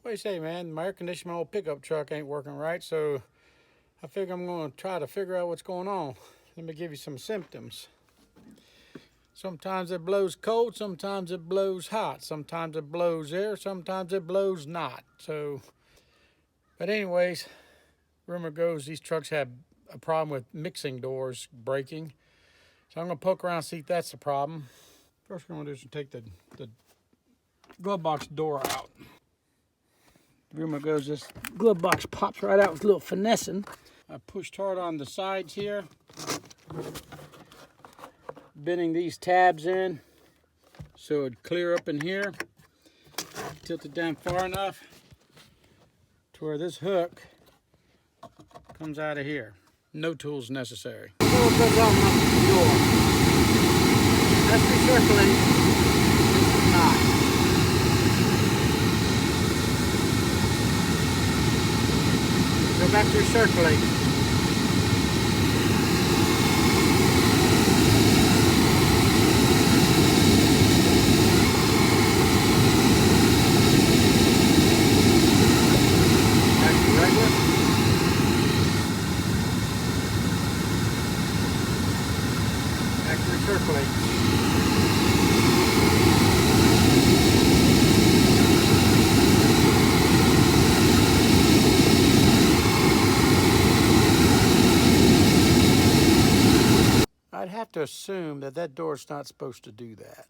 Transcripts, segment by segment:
What do you say, man? My air conditioning old pickup truck ain't working right, so I figure I'm going to try to figure out what's going on. Let me give you some symptoms. Sometimes it blows cold, sometimes it blows hot, sometimes it blows air, sometimes it blows not. But anyways, rumor goes these trucks have a problem with mixing doors breaking. So I'm going to poke around and see if that's the problem. First what I'm going to do is take the glove box door out. Rumor goes this glove box pops right out with a little finessing. I pushed hard on the sides here, bending these tabs in so it'd clear up in here. Tilt it down far enough to where this hook comes out of here. No tools necessary. So it goes on the door. That's recirculating. This is not. Go back to recirculating. Back to regular. Back to recirculating. I'd have to assume that that door's not supposed to do that.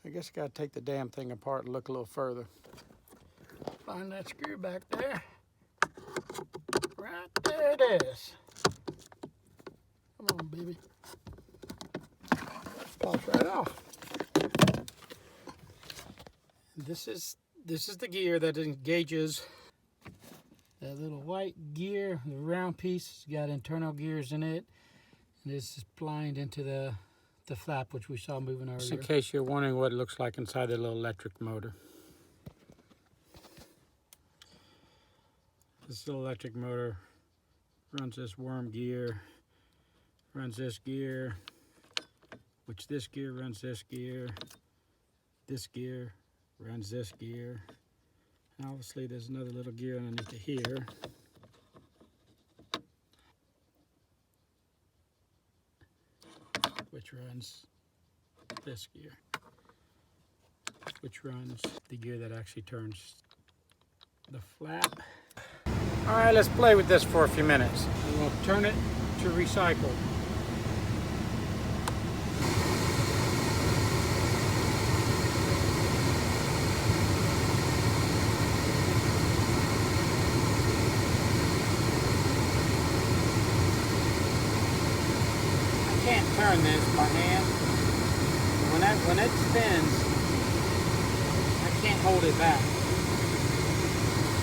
I guess I gotta take the damn thing apart and look a little further. Find that screw back there. Right there it is. Come on, baby. Pops right off. This is the gear that engages that little white gear, the round piece. It's got internal gears in it. And this is blind into the flap, which we saw moving earlier. Just in case you're wondering what it looks like inside the little electric motor. This little electric motor runs this worm gear, runs this gear, which this gear runs this gear runs this gear. And obviously there's another little gear underneath here. Which runs this gear, which runs the gear that actually turns the flap. All right, let's play with this for a few minutes. We'll turn it to recycle. Turn this by hand. When it spins, I can't hold it back.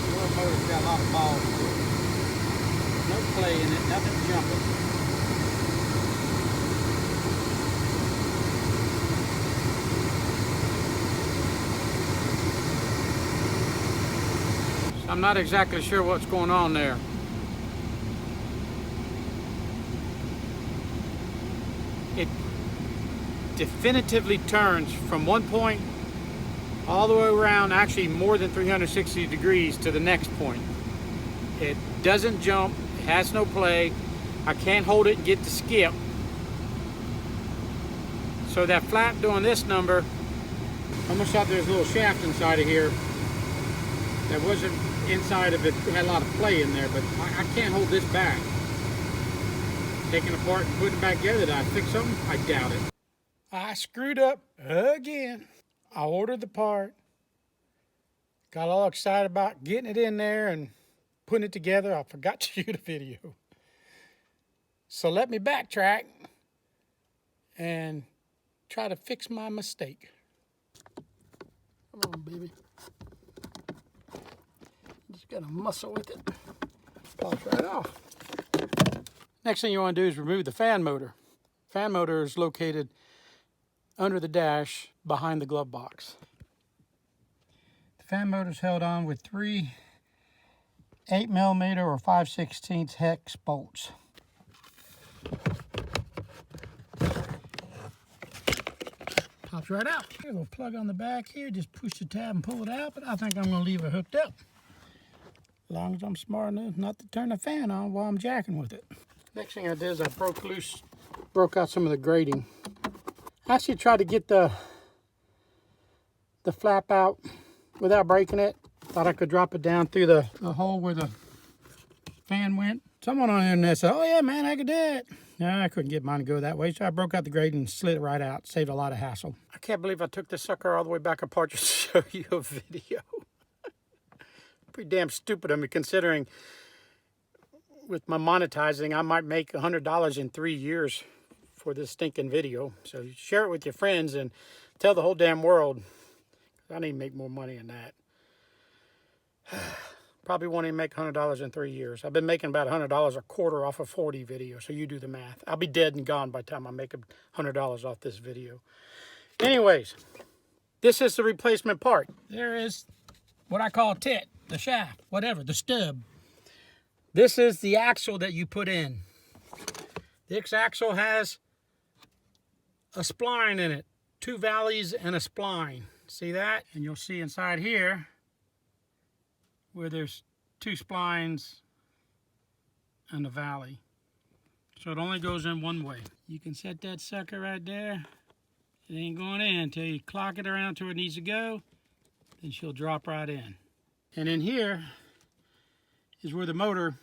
The little motor's got a lot of balls to it. No play in it, nothing jumping. So I'm not exactly sure what's going on there. It definitively turns from one point all the way around, actually more than 360 degrees to the next point. It doesn't jump, it has no play. I can't hold it and get to skip. So that flap doing this number, I almost thought there was a little shaft inside of here that wasn't inside of it. It had a lot of play in there, but I can't hold this back. Taking it apart and putting it back together, did I fix something? I doubt it. I screwed up again. I ordered the part, got all excited about getting it in there and putting it together. I forgot to shoot a video. So let me backtrack and try to fix my mistake. Come on, baby. Just gotta muscle with it. Pops right off. Next thing you want to do is remove the fan motor. Fan motor is located under the dash behind the glove box. The fan motor is held on with 3 8mm or 5/16 hex bolts. Pops right out. Got a little plug on the back here. Just push the tab and pull it out, but I think I'm going to leave it hooked up. As long as I'm smart enough not to turn the fan on while I'm jacking with it. Next thing I did is I broke out some of the grating. I actually tried to get the flap out without breaking it. Thought I could drop it down through the hole where the fan went. Someone on the internet said, oh yeah, man, I could do it. No, I couldn't get mine to go that way, so I broke out the grating and slid it right out. Saved a lot of hassle. I can't believe I took this sucker all the way back apart just to show you a video. Pretty damn stupid of me, considering with my monetizing, I might make $100 in 3 years for this stinking video. So share it with your friends and tell the whole damn world. I need to make more money than that. Probably won't even make $100 in 3 years. I've been making about $100 a quarter off of 40 videos, so you do the math. I'll be dead and gone by the time I make $100 off this video. Anyways, this is the replacement part. There is what I call tit, the shaft, whatever, the stub. This is the axle that you put in. This axle has a spline in it, 2 valleys and a spline. See that? And you'll see inside here where there's 2 splines and a valley. So it only goes in one way. You can set that sucker right there. It ain't going in until you clock it around to where it needs to go. Then she'll drop right in. And in here is where the motor,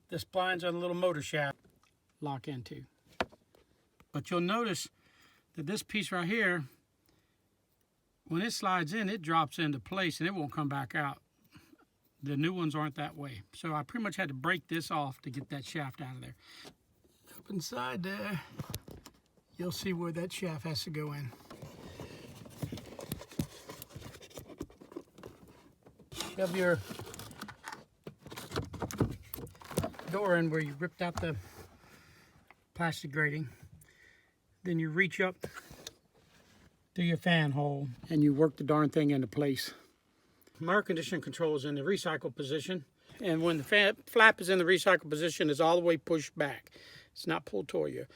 the splines on the little motor shaft lock into. But you'll notice that this piece right here, when it slides in, it drops into place and it won't come back out. The new ones aren't that way. So I pretty much had to break this off to get that shaft out of there. Up inside there, you'll see where that shaft has to go in. Shove your door in where you ripped out the plastic grating. Then you reach up through your fan hole and you work the darn thing into place. My air conditioning control is in the recycle position, and when the flap is in the recycle position, it's all the way pushed back. It's not pulled toward you.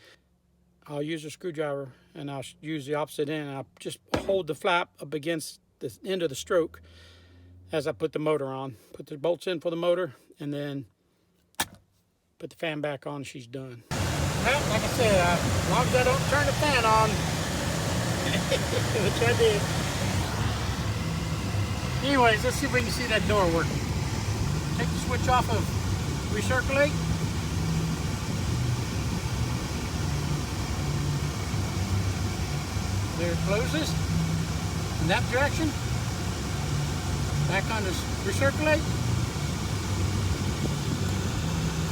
I'll use a screwdriver and I'll use the opposite end. I'll just hold the flap up against the end of the stroke as I put the motor on. Put the bolts in for the motor and then put the fan back on and she's done. Well, like I said, as long as I don't turn the fan on, which I did. Anyways, let's see if we can see that door working. Take the switch off of recirculate. There it closes in that direction. Back on this recirculate.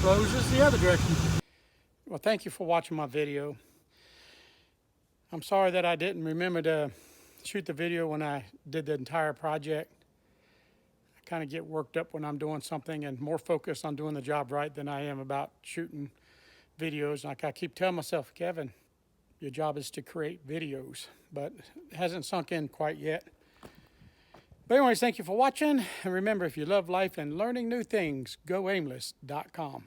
Closes the other direction. Well, thank you for watching my video. I'm sorry that I didn't remember to shoot the video when I did the entire project. I kind of get worked up when I'm doing something and more focused on doing the job right than I am about shooting videos. Like I keep telling myself, Kevin, your job is to create videos, but it hasn't sunk in quite yet. But anyways, thank you for watching. And remember, if you love life and learning new things, go aimless.com.